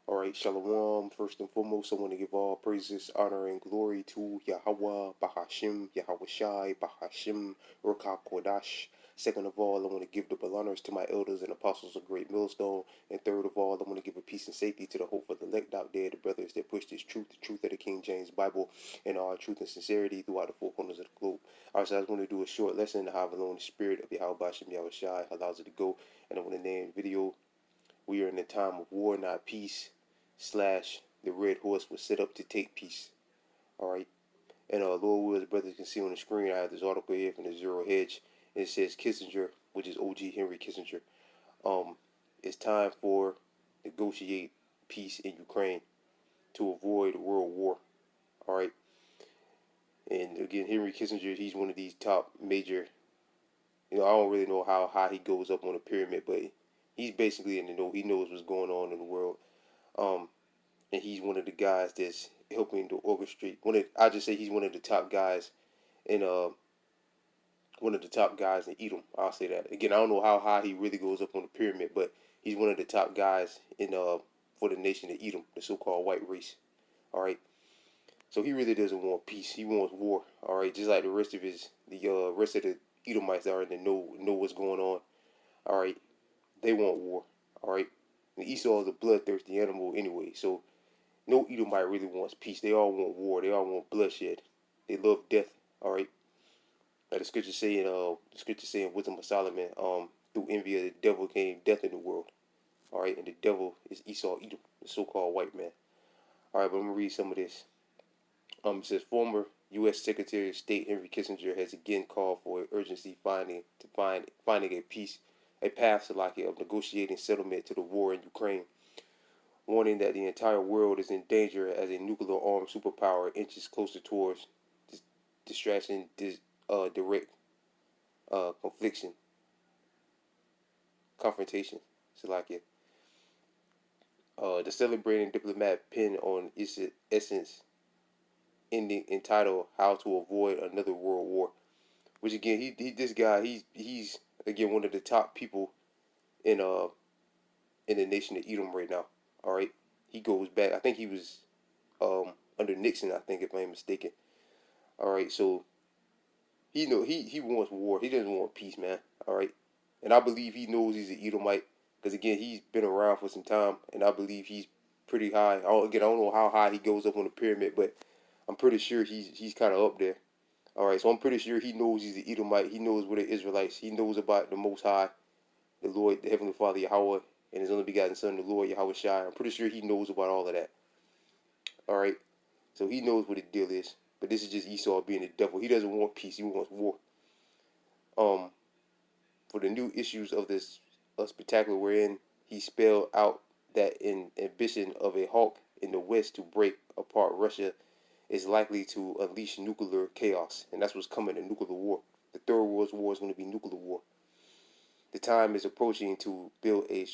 All right, Shalom. First and foremost, I want to give all praises, honor, and glory to Yahweh, Bahashim, Yahweh Shai, Bahashim, Ruach Kodash. Second of all, I want to give double honors to my elders and apostles of Great Millstone. And third of all, I want to give a peace and safety to the hope for the elect out there, the brothers that push this truth, the truth of the King James Bible, and all truth and sincerity throughout the four corners of the globe. All right, so I just want to do a short lesson to have alone the spirit of Yahweh Bahashim, Yahweh Shai allows it to go. And I want to name the video, "We are in a time of war, not peace." Slash, the red horse was set up to take peace. All right. And Lord Will, as brothers can see on the screen, I have this article here from the Zero Hedge. And it says Kissinger, which is OG Henry Kissinger, it's time for negotiate peace in Ukraine to avoid world war. All right. And again, Henry Kissinger, he's one of these top major, I don't really know how high he goes up on the pyramid, but he's basically in the know. He knows what's going on in the world. And he's one of the guys that's helping to orchestrate. I just say he's one of the top guys in Edom. I'll say that again. I don't know how high he really goes up on the pyramid, but he's one of the top guys in for the nation of Edom, the so-called white race. All right. So he really doesn't want peace. He wants war. All right. Just like the rest of the Edomites are that know what's going on. All right. They want war. All right. And Esau is a bloodthirsty animal anyway. So no Edomite really wants peace. They all want war. They all want bloodshed. They love death. All right. Like the scripture say in Wisdom of Solomon, through envy of the devil came death in the world. All right, and the devil is Esau, Edom, the so-called white man. All right, but I'm gonna read some of this. It says former U.S. Secretary of State Henry Kissinger has again called for urgency finding a peace, a path of negotiating settlement to the war in Ukraine, warning that the entire world is in danger as a nuclear-armed superpower inches closer towards distraction, direct confrontation. Salakia. The celebrating diplomat penned on its essence ending entitled "How to Avoid Another World War," which again, this guy, he's again one of the top people in the nation of Edom right now. All right, he goes back. I think he was under Nixon. I think, if I'm mistaken. All right, so he wants war. He doesn't want peace, man. All right, and I believe he knows he's an Edomite because again, he's been around for some time, and I believe he's pretty high. I don't know how high he goes up on the pyramid, but I'm pretty sure he's kind of up there. All right, so I'm pretty sure he knows he's an Edomite. He knows what the Israelites. He knows about the Most High, the Lord, the Heavenly Father Yahweh, and His only begotten Son, the Lord Yahweh Shai. I'm pretty sure he knows about all of that. All right, so he knows what the deal is. But this is just Esau being the devil. He doesn't want peace. He wants war. For the new issues of this spectacular we're in, he spelled out that in ambition of a hawk in the West to break apart Russia is likely to unleash nuclear chaos, and that's what's coming, a nuclear war. The third world war is going to be nuclear war. The time is approaching to build a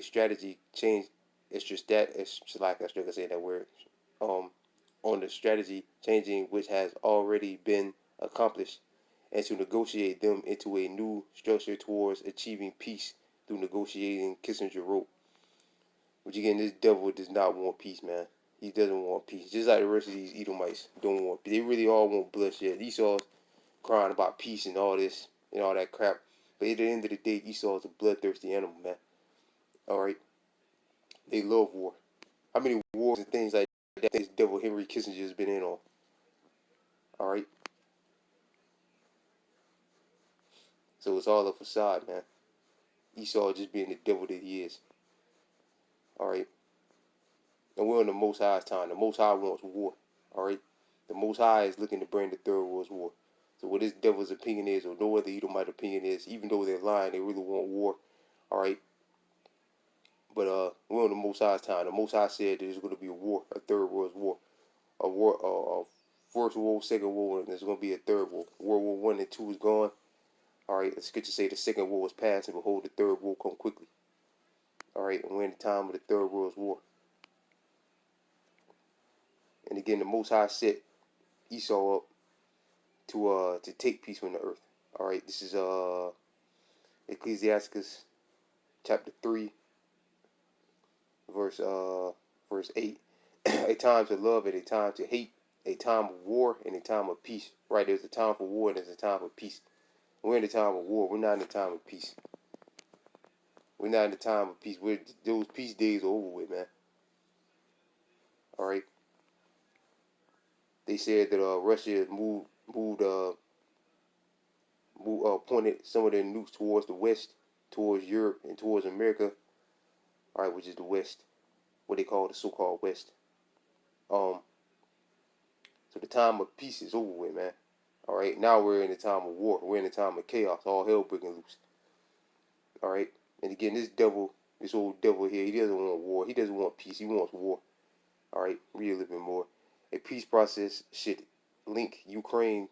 strategy change. I struggle saying that word. On the strategy changing which has already been accomplished, and to negotiate them into a new structure towards achieving peace through negotiating. Kissinger wrote. Which again, this devil does not want peace, man. He doesn't want peace. Just like the rest of these Edomites don't want. They really all want bloodshed. Esau's crying about peace and all this and all that crap. But at the end of the day, Esau is a bloodthirsty animal, man. All right, they love war. How many wars and things like that this devil Henry Kissinger has been in on? All right, so it's all a facade, man. Esau just being the devil that he is. All right, and we're in the Most High's time. The Most High wants war. All right, the Most High is looking to bring the Third World War. So what this devil's opinion is, or no other Edomite opinion is, even though they're lying, they really want war. All right. But we're on the Most High's time. The Most High said there's going to be a war, a third world war, a first war, second war, and there's going to be a third war. World War I and II is gone. All right, the scripture say the second war was past, and behold, the third war come quickly. All right, and we're in the time of the third world war. And again, the Most High set Esau up to take peace from the earth. All right, this is Ecclesiasticus chapter 3, verse verse 8. A time to love and a time to hate, a time of war and a time of peace. Right, there's a time for war and there's a time of peace. We're in the time of war. We're not in the time of peace. We're not in the time of peace. Those peace days are over with, man. All right. They said that Russia pointed some of their nukes towards the west, towards Europe, and towards America. All right, which is the west, what they call the so-called west. So the time of peace is over with, man. All right, now we're in the time of war. We're in the time of chaos. All hell breaking loose. All right, and again, this old devil here, he doesn't want war. He doesn't want peace. He wants war. All right, read a little bit more. A peace process should link Ukraine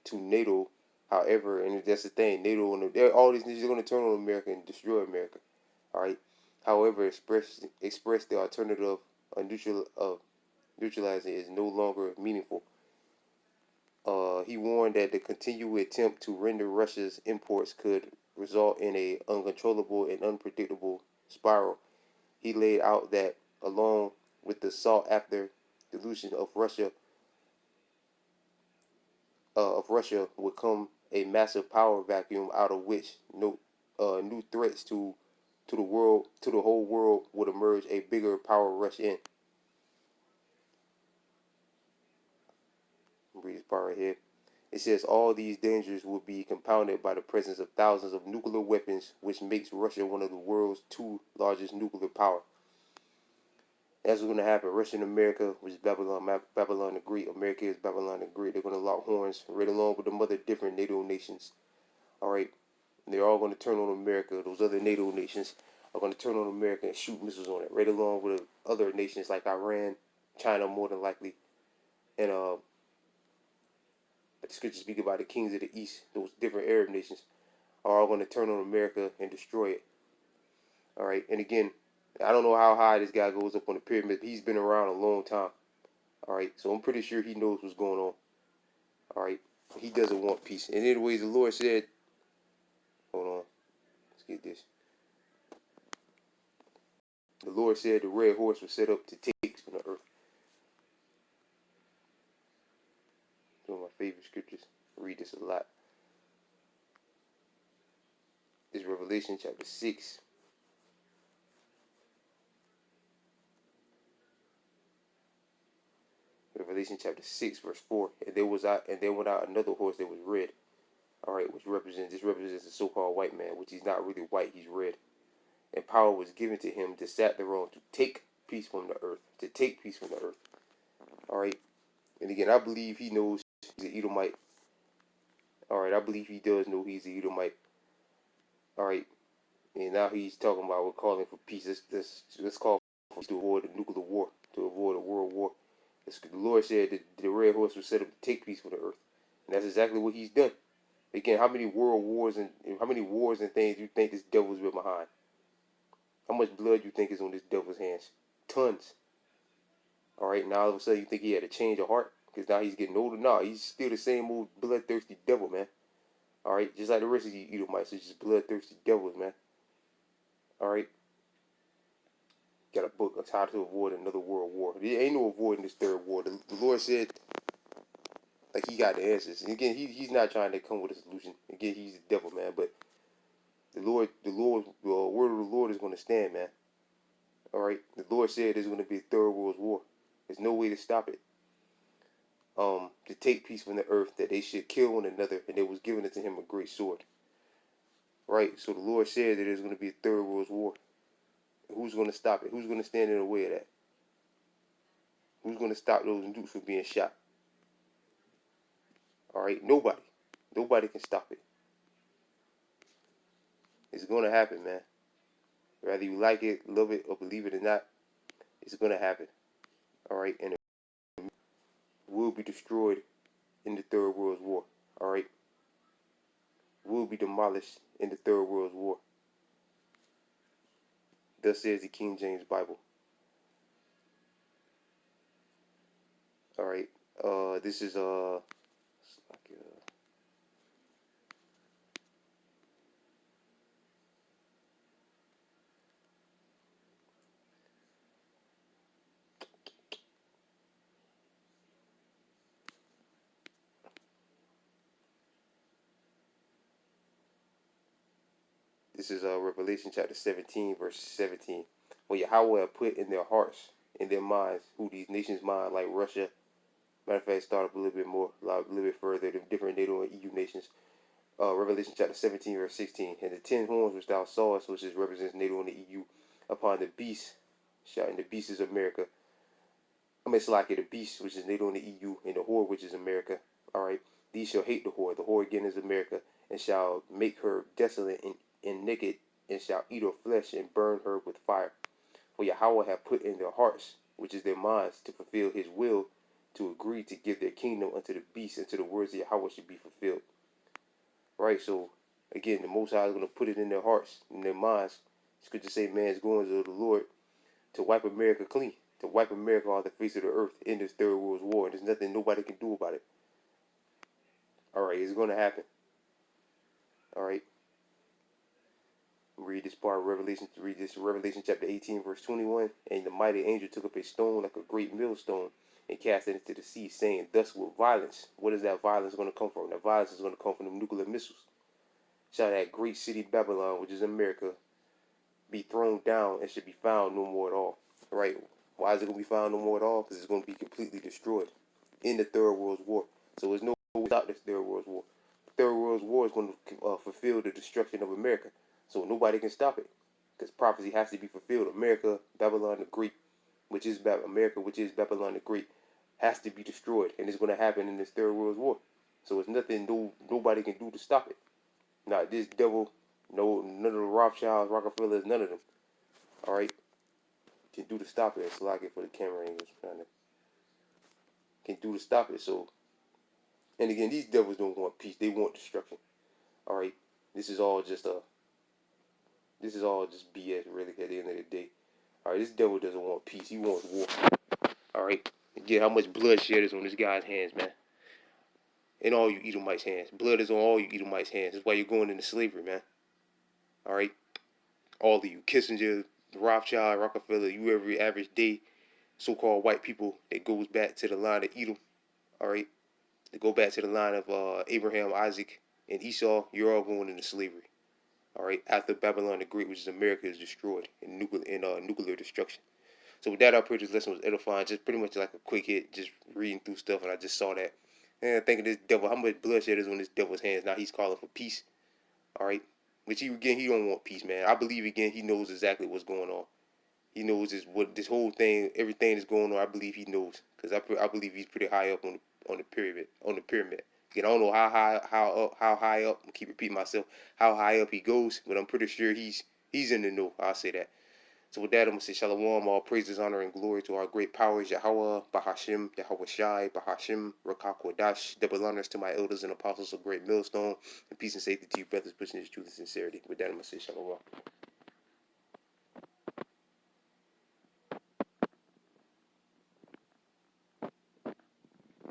to NATO. However, and that's the thing, NATO and all these niggas are going to turn on America and destroy America. All right. However, express the alternative of neutralizing is no longer meaningful. He warned that the continued attempt to render Russia's imports could result in a uncontrollable and unpredictable spiral. He laid out that along with the sought after dilution of Russia would come a massive power vacuum out of which new threats to the whole world would emerge, a bigger power rush in. Read this part right here. It says all these dangers will be compounded by the presence of thousands of nuclear weapons, which makes Russia one of the world's two largest nuclear power. That's what's going to happen. Russia and America, which is Babylon the Great. America is Babylon the Great. They're going to lock horns right along with the other different NATO nations. All right. And they're all going to turn on America. Those other NATO nations are going to turn on America and shoot missiles on it, right along with other nations like Iran, China, more than likely, and the scriptures speak about the kings of the east. Those different Arab nations are all going to turn on America and destroy it. All right. And again, I don't know how high this guy goes up on the pyramid, but he's been around a long time. All right. So I'm pretty sure he knows what's going on. All right. He doesn't want peace. And anyways, the Lord said, hold on. Let's get this. The Lord said the red horse was set up to take from the earth. One of my favorite scriptures. I read this a lot. This is Revelation chapter 6. Revelation chapter 6, verse 4. And there went out another horse that was red. All right, this represents the so-called white man, which he's not really white, he's red. And power was given to him to sat thereon to take peace from the earth. To take peace from the earth. All right. And again, I believe he knows he's an Edomite. All right, I believe he does know he's an Edomite. All right. And now he's talking about we're calling for peace. Let's call for peace to avoid a nuclear war, to avoid a world war. The Lord said that the red horse was set up to take peace from the earth. And that's exactly what he's done. Again, how many world wars and how many wars and things you think this devil's been behind? How much blood you think is on this devil's hands? Tons. All right, now all of a sudden you think he had a change of heart because now he's getting older. No, he's still the same old bloodthirsty devil, man. All right, just like the rest of you Edomites, it's just bloodthirsty devils, man. All right, got a book on how to avoid another world war. There ain't no avoiding this third war. The Lord said, like he got the answers. And again, he's not trying to come with a solution. Again, he's the devil, man. But the word of the Lord is going to stand, man. All right, the Lord said there's going to be a third world war. There's no way to stop it. To take peace from the earth, that they should kill one another, and there was given unto him a great sword. Right, so the Lord said that there's going to be a third world war. Who's going to stop it? Who's going to stand in the way of that? Who's going to stop those nukes from being shot? All right, nobody. Nobody can stop it. It's going to happen, man. Whether you like it, love it, or believe it or not, it's going to happen. All right, and it will be destroyed in the third world war. All right, will be demolished in the third world war. Thus says the King James Bible. All right, this is This is Revelation chapter 17, verse 17. For Yahweh put in their hearts, in their minds, who these nations mind, like Russia. Matter of fact, start up a little bit more, a little bit further, the different NATO and EU nations. Revelation chapter 17, verse 16. And the 10 horns which thou sawest, which is represents NATO and the EU, upon the beast, shouting, the beast is America. It's like the beast, which is NATO and the EU, and the whore, which is America. All right. These shall hate the whore. The whore again is America, and shall make her desolate and naked, and shall eat her flesh and burn her with fire. For Yahweh hath put in their hearts, which is their minds, to fulfill his will, to agree to give their kingdom unto the beast, until the words of Yahweh should be fulfilled. Right, so again, the Most High is going to put it in their hearts, in their minds. Scripture say man's going to the Lord to wipe America clean, to wipe America off the face of the earth in this third world war. And there's nothing nobody can do about it. All right, it's going to happen. All right. Read this part of Revelation. Read this Revelation chapter 18, verse 21. And the mighty angel took up a stone like a great millstone and cast it into the sea, saying, thus with violence. What is that violence going to come from? That violence is going to come from the nuclear missiles. Shall that great city Babylon, which is America, be thrown down and should be found no more at all. Right? Why is it going to be found no more at all? Because it's going to be completely destroyed in the Third World War. So there's no way without this Third World War. The Third World War is going to fulfill the destruction of America. So nobody can stop it. Because prophecy has to be fulfilled. America, Babylon the Great, which is America, which is Babylon the Great, has to be destroyed. And it's going to happen in this Third World War. So it's nothing nobody can do to stop it. Not this devil, none of the Rothschilds, Rockefellers, none of them. All right, can do to stop it. It's like it for the camera angles, can do to stop it. So, and again, these devils don't want peace; they want destruction. All right, this is all just BS, really. At the end of the day, all right, this devil doesn't want peace; he wants war. All right, again, how much bloodshed is on this guy's hands, man? In all you Edomites' hands, blood is on all you Edomites' hands. That's why you're going into slavery, man. All right. All of you, Kissinger, Rothschild, Rockefeller, you every average day, so-called white people, that goes back to the line of Edom, all right? They go back to the line of Abraham, Isaac, and Esau. You're all going into slavery, all right? After Babylon the Great, which is America, is destroyed in nuclear destruction. So with that, I pray this lesson was edifying. Just pretty much like a quick hit, just reading through stuff, and I just saw that. And thinking this devil, how much bloodshed is on this devil's hands. Now he's calling for peace, all right? Which he don't want peace, man. I believe again he knows exactly what's going on. He knows this whole thing, everything that's going on. I believe he knows, because I believe he's pretty high up on the pyramid. Again, I don't know how high up. I keep repeating myself, how high up he goes, but I'm pretty sure he's in the know. I'll say that. So with that, I'm gonna say Shalom, all praises, honor, and glory to our great powers, Yahweh, Bahashim, Yahweh Shai, Bahashim, Rakakwadash, double honors to my elders and apostles of great millstone, and peace and safety to you brothers pushing this truth and sincerity. With that, I'm gonna say Shalom.